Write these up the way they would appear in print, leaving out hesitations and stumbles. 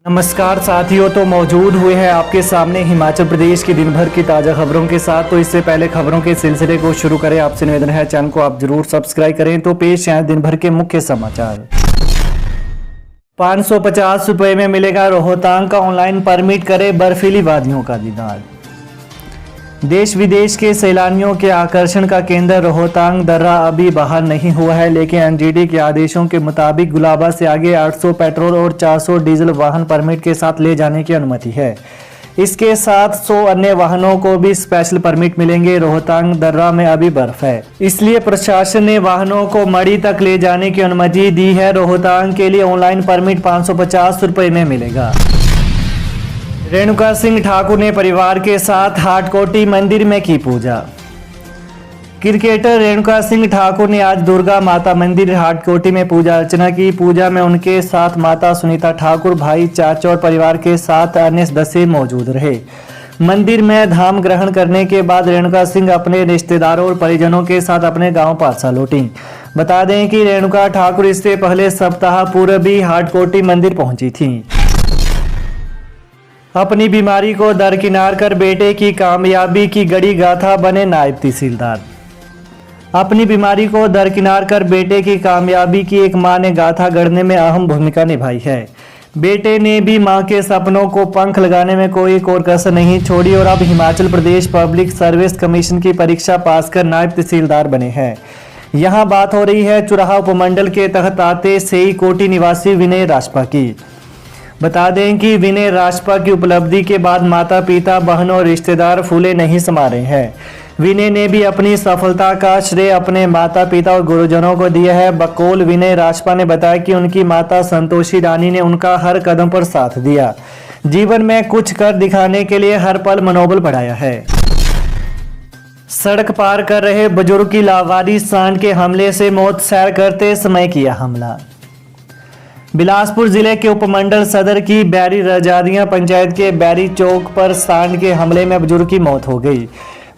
नमस्कार साथियों, तो मौजूद हुए हैं आपके सामने हिमाचल प्रदेश की दिन भर की ताज़ा खबरों के साथ। तो इससे पहले खबरों के सिलसिले को शुरू करें, आपसे निवेदन है चैनल को आप जरूर सब्सक्राइब करें। तो पेश हैं दिन भर के मुख्य समाचार। 550 रुपये में मिलेगा रोहतांग का ऑनलाइन परमिट, करे बर्फीली वादियों का दीदार। देश विदेश के सैलानियों के आकर्षण का केंद्र रोहतांग दर्रा अभी बाहर नहीं हुआ है, लेकिन एनजीटी के आदेशों के मुताबिक गुलाबा से आगे 800 पेट्रोल और 400 डीजल वाहन परमिट के साथ ले जाने की अनुमति है। इसके साथ 100 अन्य वाहनों को भी स्पेशल परमिट मिलेंगे। रोहतांग दर्रा में अभी बर्फ है, इसलिए प्रशासन ने वाहनों को मड़ी तक ले जाने की अनुमति दी है। रोहतांग के लिए ऑनलाइन परमिट 550 रुपये में मिलेगा। रेणुका सिंह ठाकुर ने परिवार के साथ हाटकोटी मंदिर में की पूजा। क्रिकेटर रेणुका सिंह ठाकुर ने आज दुर्गा माता मंदिर हाटकोटी में पूजा अर्चना की। पूजा में उनके साथ माता सुनीता ठाकुर, भाई, चाचा और परिवार के साथ अन्य सदस्य मौजूद रहे। मंदिर में धाम ग्रहण करने के बाद रेणुका सिंह अपने रिश्तेदारों और परिजनों के साथ अपने गांव पारसा लौटी। बता दें कि रेणुका ठाकुर इससे पहले सप्ताह पूर्व भी हाटकोटी मंदिर पहुंची थी। अपनी बीमारी को दरकिनार कर बेटे की कामयाबी की गड़ी गाथा बने नायब तहसीलदार। अपनी बीमारी को दरकिनार कर बेटे की कामयाबी की एक मां ने गाथा गढ़ने में अहम भूमिका निभाई है। बेटे ने भी मां के सपनों को पंख लगाने में कोई और कसर नहीं छोड़ी और अब Himachal Pradesh public service commission की परीक्षा पास कर नायब तहसीलदार बने हैं। यहाँ बात हो रही है चुराहा उपमंडल के तहत आते सेई कोटी निवासी विनय राजपा की। बता दें कि विनय राजपा की उपलब्धि के बाद माता पिता, बहन और रिश्तेदार फूले नहीं समा रहे हैं। विनय ने भी अपनी सफलता का श्रेय अपने माता पिता और गुरुजनों को दिया है। बकौल विनय राजपा ने बताया कि उनकी माता संतोषी रानी ने उनका हर कदम पर साथ दिया। जीवन में कुछ कर दिखाने के लिए हर पल मनोबल बढ़ाया है। सड़क पार कर रहे बुजुर्ग की लावारिस सांड के हमले से मौत, सैर करते समय किया हमला। बिलासपुर जिले के उपमंडल सदर की बैरी रजादियां पंचायत के बैरी चौक पर सांड के हमले में बुजुर्ग की मौत हो गई।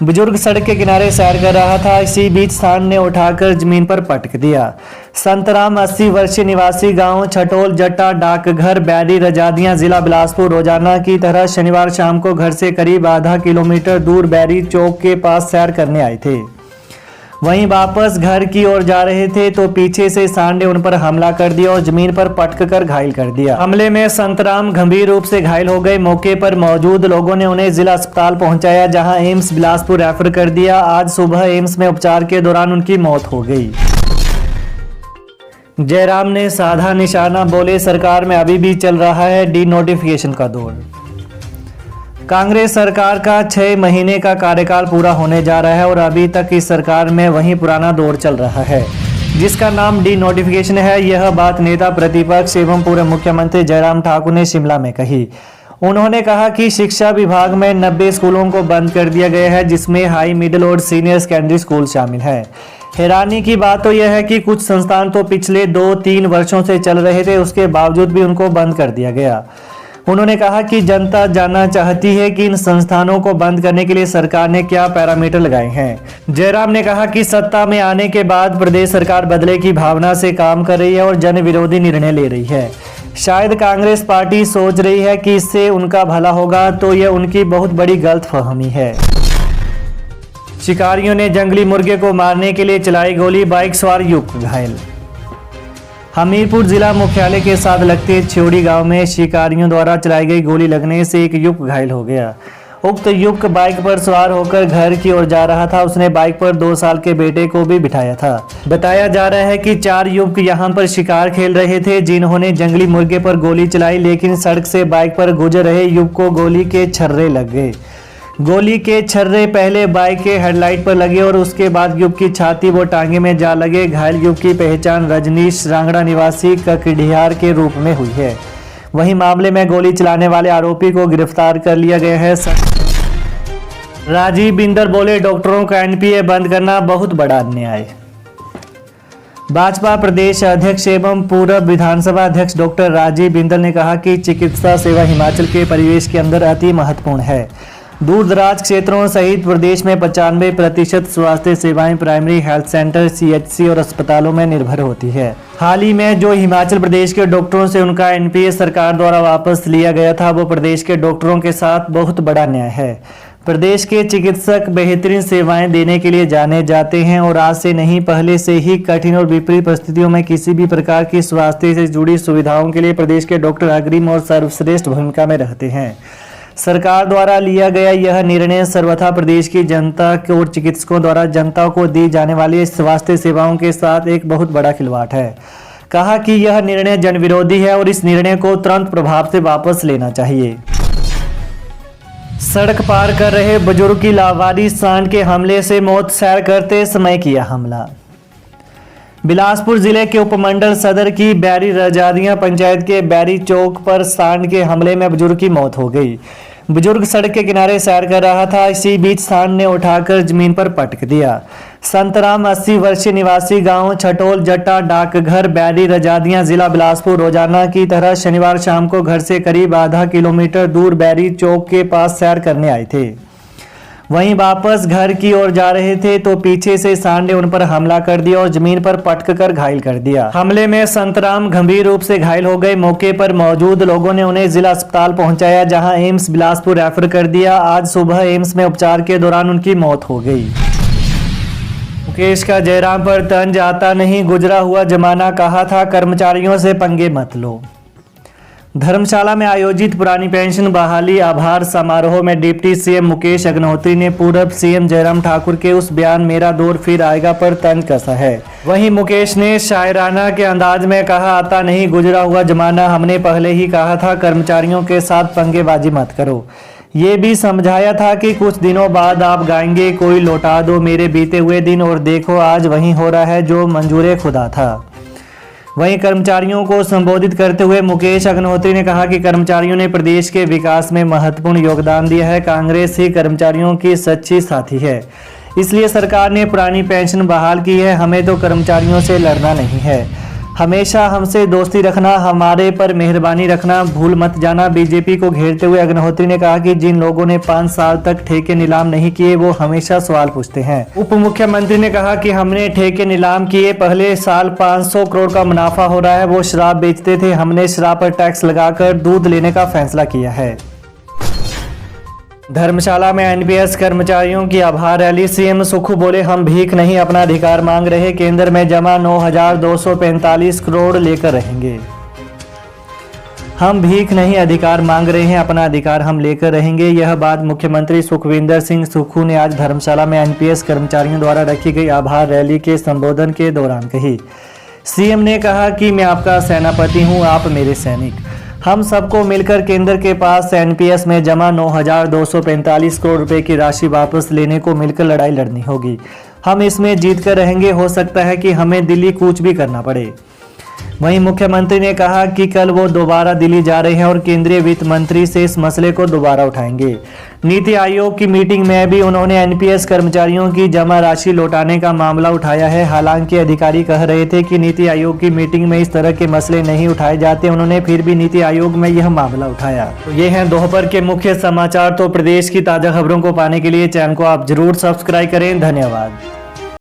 बुजुर्ग सड़क के किनारे सैर कर रहा था, इसी बीच सांड ने उठाकर जमीन पर पटक दिया। संतराम 80 वर्षीय निवासी गांव छटोल जट्टा डाकघर बैरी रजादियां जिला बिलासपुर रोजाना की तरह शनिवार शाम को घर से करीब आधा किलोमीटर दूर बैरी चौक के पास सैर करने आए थे। वहीं वापस घर की ओर जा रहे थे तो पीछे से सांड ने उन पर हमला कर दिया और जमीन पर पटक कर घायल कर दिया। हमले में संतराम गंभीर रूप से घायल हो गए। मौके पर मौजूद लोगों ने उन्हें जिला अस्पताल पहुंचाया, जहां एम्स बिलासपुर रेफर कर दिया। आज सुबह एम्स में उपचार के दौरान उनकी मौत हो गई। जयराम ने साधा निशाना, बोले सरकार में अभी भी चल रहा है डी नोटिफिकेशन का दौर। कांग्रेस सरकार का 6 महीने का कार्यकाल पूरा होने जा रहा है और अभी तक इस सरकार में वही पुराना दौर चल रहा है, जिसका नाम डी नोटिफिकेशन है। यह बात नेता प्रतिपक्ष एवं पूर्व मुख्यमंत्री जयराम ठाकुर ने शिमला में कही। उन्होंने कहा कि शिक्षा विभाग में 90 स्कूलों को बंद कर दिया गया है, जिसमें हाई, मिडिल और सीनियर सेकेंडरी स्कूल शामिल है। हैरानी की बात तो यह है कि कुछ संस्थान तो पिछले 2-3 वर्षों से चल रहे थे, उसके बावजूद भी उनको बंद कर दिया गया। उन्होंने कहा कि जनता जानना चाहती है कि इन संस्थानों को बंद करने के लिए सरकार ने क्या पैरामीटर लगाए हैं। जयराम ने कहा कि सत्ता में आने के बाद प्रदेश सरकार बदले की भावना से काम कर रही है और जन विरोधी निर्णय ले रही है। शायद कांग्रेस पार्टी सोच रही है कि इससे उनका भला होगा, तो यह उनकी बहुत बड़ी गलतफहमी है। शिकारियों ने जंगली मुर्गे को मारने के लिए चलाई गोली, बाइक सवार युवक घायल। हमीरपुर जिला मुख्यालय के साथ लगते छियोड़ी गांव में शिकारियों द्वारा चलाई गई गोली लगने से एक युवक घायल हो गया। उक्त युवक बाइक पर सवार होकर घर की ओर जा रहा था। उसने बाइक पर 2 साल के बेटे को भी बिठाया था। बताया जा रहा है कि 4 युवक यहां पर शिकार खेल रहे थे, जिन्होंने जंगली मुर्गे पर गोली चलाई, लेकिन सड़क से बाइक पर गुजर रहे युवक को गोली के छर्रे लग गए। गोली के छर्रे पहले बाइक के हेडलाइट पर लगे और उसके बाद युवक की छाती व टांगे में जा लगे। घायल युवक की पहचान रजनीश रांगड़ा निवासी ककडिहार के रूप में हुई है। वहीं मामले में गोली चलाने वाले आरोपी को गिरफ्तार कर लिया गया है। राजीव बिंदर बोले डॉक्टरों का एनपीए बंद करना बहुत बड़ा अन्याय। भाजपा प्रदेश अध्यक्ष एवं पूर्व विधानसभा अध्यक्ष डॉक्टर राजीव बिंदल ने कहा कि चिकित्सा सेवा हिमाचल के परिवेश के अंदर अति महत्वपूर्ण है। दूर दराज क्षेत्रों सहित प्रदेश में 95% स्वास्थ्य सेवाएं प्राइमरी हेल्थ सेंटर, CHC और अस्पतालों में निर्भर होती है। हाल ही में जो हिमाचल प्रदेश के डॉक्टरों से उनका NPS सरकार द्वारा वापस लिया गया था, वो प्रदेश के डॉक्टरों के साथ बहुत बड़ा न्याय है। प्रदेश के चिकित्सक बेहतरीन सेवाएं देने के लिए जाने जाते हैं और आज से नहीं, पहले से ही कठिन और विपरीत परिस्थितियों में किसी भी प्रकार की स्वास्थ्य से जुड़ी सुविधाओं के लिए प्रदेश के डॉक्टर अग्रिम और सर्वश्रेष्ठ भूमिका में रहते हैं। सरकार द्वारा लिया गया यह निर्णय सर्वथा प्रदेश की जनता और चिकित्सकों द्वारा जनता को दी जाने वाली स्वास्थ्य सेवाओं के साथ एक बहुत बड़ा खिलवाड़ है। कहा कि यह निर्णय जन विरोधी है और इस निर्णय को तुरंत प्रभाव से वापस लेना चाहिए। सड़क पार कर रहे बुजुर्ग की लावारिस सांड के हमले से मौत, सैर करते समय किया हमला। बिलासपुर जिले के उपमंडल सदर की बैरी रजादियां पंचायत के बैरी चौक पर सांड के हमले में बुजुर्ग की मौत हो गई। बुजुर्ग सड़क के किनारे सैर कर रहा था, इसी बीच सांड ने उठाकर जमीन पर पटक दिया। संतराम 80 वर्षीय निवासी गांव छटोल जट्टा डाकघर बैरी रजादियां जिला बिलासपुर रोजाना की तरह शनिवार शाम को घर से करीब आधा किलोमीटर दूर बैरी चौक के पास सैर करने आए थे। वहीं वापस घर की ओर जा रहे थे तो पीछे से सांड ने उन पर हमला कर दिया और जमीन पर पटक कर घायल कर दिया। हमले में संतराम गंभीर रूप से घायल हो गए। मौके पर मौजूद लोगों ने उन्हें जिला अस्पताल पहुंचाया, जहां एम्स बिलासपुर रेफर कर दिया। आज सुबह एम्स में उपचार के दौरान उनकी मौत हो गई। मुकेश का जयराम पर तंज आता नहीं, गुजरा हुआ जमाना, कहा था कर्मचारियों से पंगे मत लो। धर्मशाला में आयोजित पुरानी पेंशन बहाली आभार समारोह में डिप्टी सीएम मुकेश अग्निहोत्री ने पूर्व सीएम जयराम ठाकुर के उस बयान मेरा दौर फिर आएगा पर तंज कसा है। वहीं मुकेश ने शायराना के अंदाज में कहा, आता नहीं गुजरा हुआ जमाना, हमने पहले ही कहा था कर्मचारियों के साथ पंगेबाजी मत करो। ये भी समझाया था कि कुछ दिनों बाद आप गाएंगे, कोई लौटा दो मेरे बीते हुए दिन, और देखो आज वही हो रहा है जो मंजूर खुदा था। वहीं कर्मचारियों को संबोधित करते हुए मुकेश अग्निहोत्री ने कहा कि कर्मचारियों ने प्रदेश के विकास में महत्वपूर्ण योगदान दिया है। कांग्रेस ही कर्मचारियों की सच्ची साथी है, इसलिए सरकार ने पुरानी पेंशन बहाल की है। हमें तो कर्मचारियों से लड़ना नहीं है, हमेशा हमसे दोस्ती रखना, हमारे पर मेहरबानी रखना, भूल मत जाना। बीजेपी को घेरते हुए अग्निहोत्री ने कहा कि जिन लोगों ने 5 साल तक ठेके नीलाम नहीं किए वो हमेशा सवाल पूछते हैं। उप मुख्यमंत्री ने कहा कि हमने ठेके नीलाम किए, पहले साल 500 करोड़ का मुनाफा हो रहा है। वो शराब बेचते थे, हमने शराब पर टैक्स लगाकर दूध लेने का फैसला किया है। धर्मशाला में NPS कर्मचारियों की आभार रैली, सीएम सुखू बोले, हम भीख नहीं अपना अधिकार मांग रहे, केंद्र में जमा 9,245 करोड़ लेकर रहेंगे। हम भीख नहीं अधिकार मांग रहे हैं, अपना अधिकार हम लेकर रहेंगे। यह बात मुख्यमंत्री सुखविंदर सिंह सुक्खू ने आज धर्मशाला में NPS कर्मचारियों द्वारा रखी गई आभार रैली के संबोधन के दौरान कही। सीएम ने कहा कि मैं आपका सेनापति हूं, आप मेरे सैनिक। हम सबको मिलकर केंद्र के पास NPS में जमा 9,245 करोड़ रुपए की राशि वापस लेने को मिलकर लड़ाई लड़नी होगी। हम इसमें जीत कर रहेंगे। हो सकता है कि हमें दिल्ली कूच भी करना पड़े। वहीं मुख्यमंत्री ने कहा कि कल वो दोबारा दिल्ली जा रहे हैं और केंद्रीय वित्त मंत्री से इस मसले को दोबारा उठाएंगे। नीति आयोग की मीटिंग में भी उन्होंने NPS कर्मचारियों की जमा राशि लौटाने का मामला उठाया है। हालांकि अधिकारी कह रहे थे कि नीति आयोग की मीटिंग में इस तरह के मसले नहीं उठाए जाते, उन्होंने फिर भी नीति आयोग में यह मामला उठाया। तो ये हैं दोपहर के मुख्य समाचार। तो प्रदेश की ताज़ा खबरों को पाने के लिए चैनल को आप जरूर सब्सक्राइब करें। धन्यवाद।